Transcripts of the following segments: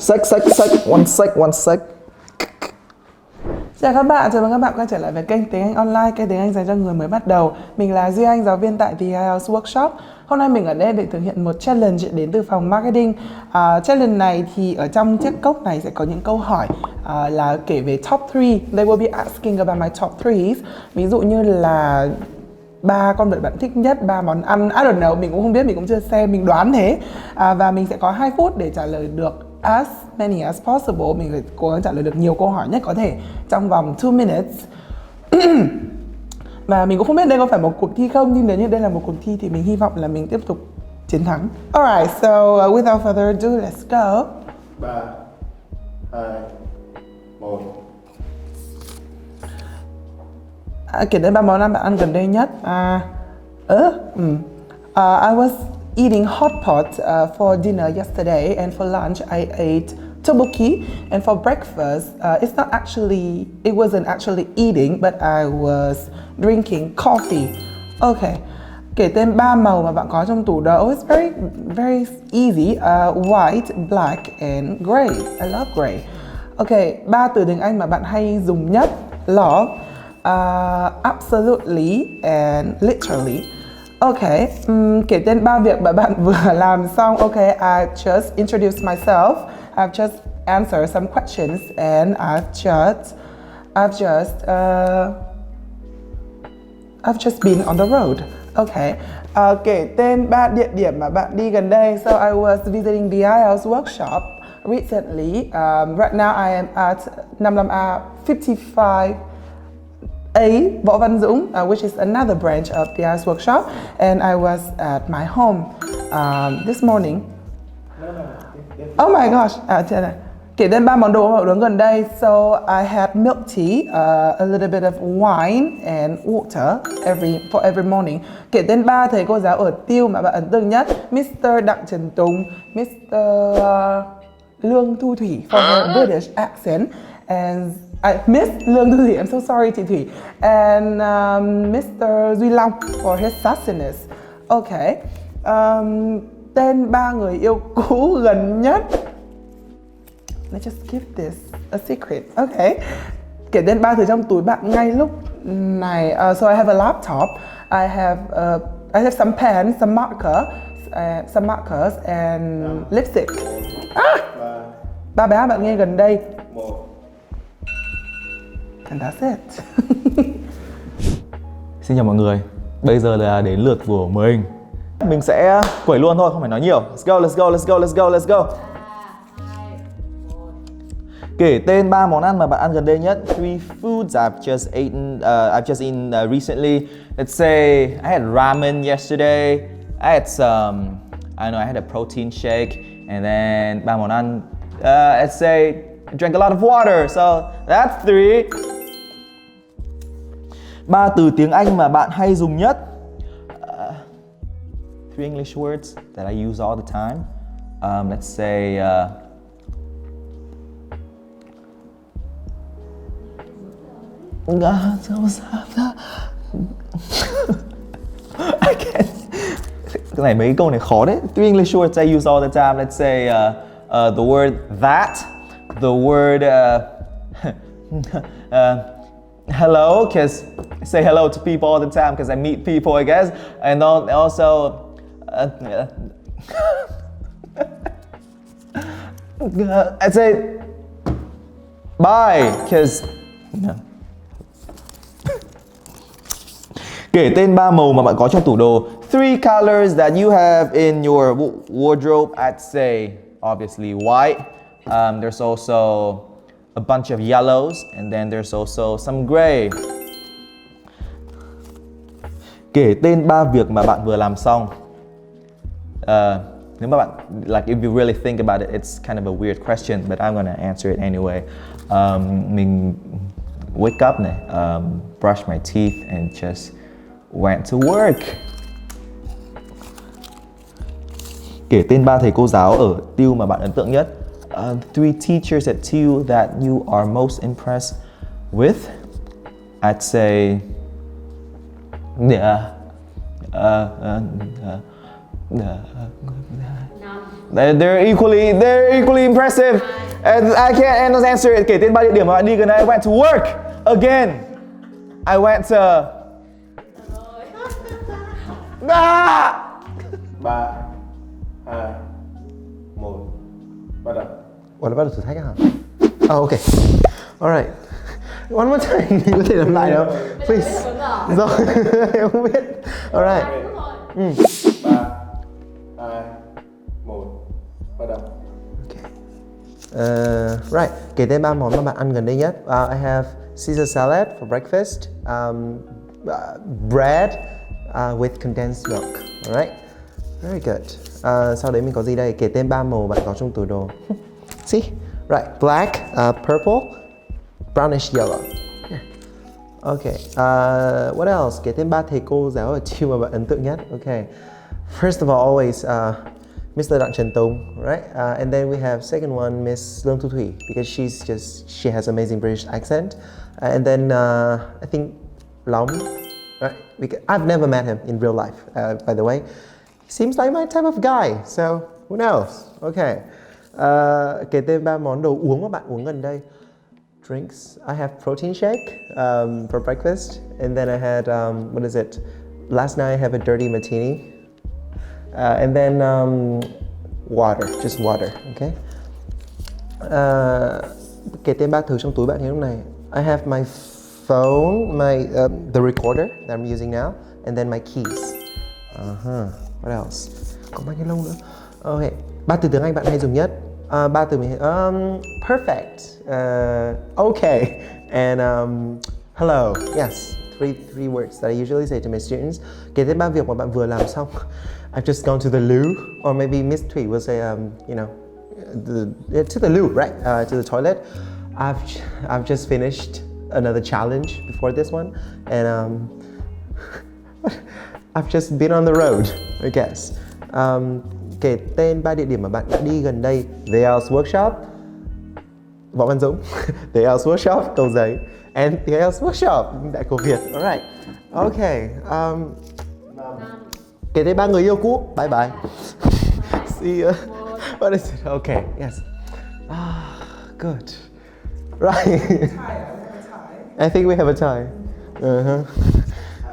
One sec. Chào các bạn, chào mừng các bạn quay trở lại với kênh Tiếng Anh Online, kênh tiếng Anh dành cho người mới bắt đầu. Mình là GIểNG, giáo viên tại IELTS Workshop. Hôm nay mình ở đây để thực hiện một challenge đến từ phòng marketing. Challenge này thì ở trong chiếc cốc này sẽ có những câu hỏi là kể về top 3. They will be asking about my top 3. Ví dụ như là 3 con vật bạn thích nhất, 3 món ăn, I don't know, mình cũng không biết, mình cũng chưa xem, mình đoán thế. Và mình sẽ có 2 phút để trả lời được as many as possible. Mình phải cố gắng trả lời được nhiều câu hỏi nhất có thể trong vòng 2 minutes. Và mình cũng không biết đây có phải một cuộc thi không, nhưng nếu như đây là một cuộc thi thì mình hy vọng là mình tiếp tục chiến thắng. Alright, so without further ado, let's go. 3, 2, 1. Kể đến 3 món ăn bạn ăn gần đây nhất. I was eating hot pot for dinner yesterday, and for lunch I ate tteokbokki, and for breakfast it wasn't actually eating, but I was drinking coffee. Okay. Kể tên 3 màu mà bạn có trong tủ đồ. It's very very easy. White, black and gray. I love gray. Okay, 3 từ tiếng Anh mà bạn hay dùng nhất. Love, absolutely and literally. Okay, kể tên 3 việc mà bạn vừa làm xong. Okay, I just introduced myself. I've just answered some questions and I've just been on the road. Okay. Kể tên 3 địa điểm mà bạn đi gần đây. So I was visiting the IELTS Workshop recently. Right now I am at 55A 55A Võ Văn Dũng, which is another branch of the IELTS Workshop, and I was at my home this morning. Oh my gosh! Kể tên 3 món đồ uống gần đây. So I had milk tea, a little bit of wine and water for every morning. Kể tên 3 thầy cô giáo ở TIW mà bạn ấn tượng nhất. Mr. Đặng Trần Tùng, Mr. Lương Thu Thủy for her British accent, and Miss Lương Thu Thủy, I'm so sorry chị Thủy, and Mr. Duy Long for his sassiness. Okay. Tên 3 người yêu cũ gần nhất. Let's just keep this a secret. Okay. Kể tên 3 thứ trong túi bạn ngay lúc này. So I have a laptop. I have some pens, some markers and lipstick. Ba bé bạn nghe gần đây. 1. And that's it. Xin chào mọi người. Bây giờ là đến lượt của mình. Mình sẽ quẩy luôn thôi, không phải nói nhiều. Let's go. Kể tên 3 món ăn mà bạn ăn gần đây nhất. 3 foods I've just eaten recently. Let's say I had ramen yesterday. I had I had a protein shake, and then 3 món ăn. Let's say I drank a lot of water. So that's 3. 3 từ tiếng Anh mà bạn hay dùng nhất. 3 English words that I use all the time. Let's say I can't. Cái này mấy câu này khó đấy. 3 English words I use all the time. Let's say the word that, the word hello, because I say hello to people all the time because I meet people, I guess, and also I say bye because Kể tên 3 màu mà bạn có trong tủ đồ. 3 colors that you have in your wardrobe. I'd say obviously white. There's also a bunch of yellows, and then there's also some gray. Kể tên 3 việc mà bạn vừa làm xong. Nếu mà bạn, like, if you really think about it, it's kind of a weird question, but I'm gonna answer it anyway. Mình wake up này, brush my teeth and just went to work. Kể tên 3 thầy cô giáo ở TIW mà bạn ấn tượng nhất. 3 teachers at TIW that you are most impressed with. I'd say They're equally impressive. And I can't answer it. Kể tên 3 địa điểm mà bạn đi gần đây. I went to work again. I went to 3, 2, 1. Bắt đầu. Ủa là bắt đầu thử thách hả? Oh, okay. Alright. One more time. Mình có thể làm lại đâu? Please. Rồi, em không biết. Alright. 3, 2, 1. Bắt đầu. Right. Kể tên 3 món mà bạn ăn gần đây nhất. I have Caesar salad for breakfast, bread with condensed milk. Alright. Very good. Sau đấy mình có gì đây? Kể tên 3 màu bạn có trong tủ đồ. See? Right. Black, purple, brownish yellow. Yeah. Okay. What else? Kể tên 3 thầy cô giáo ở TIW mà bạn ấn tượng nhất. Okay. First of all, always Mr. Đặng Trần Tùng, right? And then we have second one, Miss Lương Thu Thủy, because she has amazing British accent. And then I think Long, right? Because I've never met him in real life, by the way. Seems like my type of guy, so who knows? Okay. Kể tên 3 món đồ uống mà bạn uống gần đây. Drinks. I have protein shake for breakfast, and then I had what is it? Last night I have a dirty martini, and then water, just water. Okay. Kể tên 3 thứ trong túi bạn ngày lúc này. I have my phone, the recorder that I'm using now, and then my keys. What else? Có bao nhiêu lâu nữa? Okay. 3 từ tiếng Anh bạn hay dùng nhất. 3 từ mình perfect, okay, and hello. Yes, three words that I usually say to my students. Kể tên 3 việc mà bạn vừa làm xong. I've just gone to the loo, or maybe Miss Thủy will say, to the loo, right? To the toilet. I've just finished another challenge before this one, and I've just been on the road, I guess. Kể tên 3 địa điểm mà bạn đã đi gần đây. The IELTS Workshop, Võ Văn Dũng, The IELTS Workshop, Cầu Giấy, and The IELTS Workshop, Đại Cổ Việt. Alright. Okay. Kể tên 3 người yêu cũ. Bye bye. See you. What is it? Okay. Yes. Good. Right. I think we have a tie.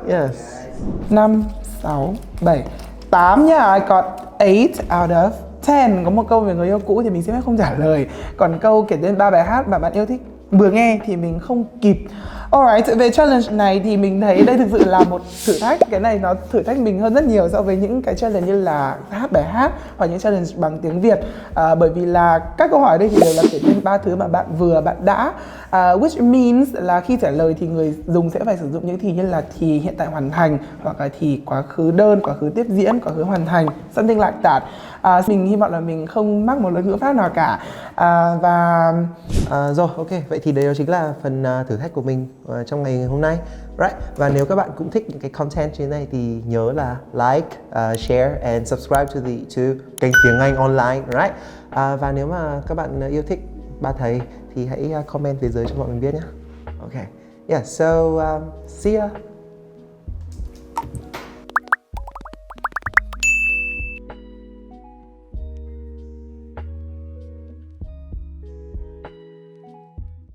Yes. 5, 6, 7, 8 nha. I got 8 out of 10. Có một câu về người yêu cũ thì mình sẽ không trả lời. Còn câu kể tên 3 bài hát mà bạn yêu thích vừa nghe thì mình không kịp. Alright, về challenge này thì mình thấy đây thực sự là một thử thách. Cái này nó thử thách mình hơn rất nhiều so với những cái challenge như là hát bài hát hoặc những challenge bằng tiếng Việt. Bởi vì là các câu hỏi ở đây thì đều là kể tên 3 thứ mà bạn đã. Which means là khi trả lời thì người dùng sẽ phải sử dụng những thì như là thì hiện tại hoàn thành, hoặc là thì quá khứ đơn, quá khứ tiếp diễn, quá khứ hoàn thành, something like that. Mình hy vọng là mình không mắc một lỗi ngữ pháp nào cả. Rồi, ok. Vậy thì đấy chính là phần thử thách của mình trong ngày hôm nay, right? Và nếu các bạn cũng thích những cái content như thế này thì nhớ là like, share and subscribe to kênh Tiếng Anh online, right? Và nếu mà các bạn yêu thích ba thầy thì hãy comment phía dưới cho bọn mình biết nhé. Ok. Yeah, so see ya.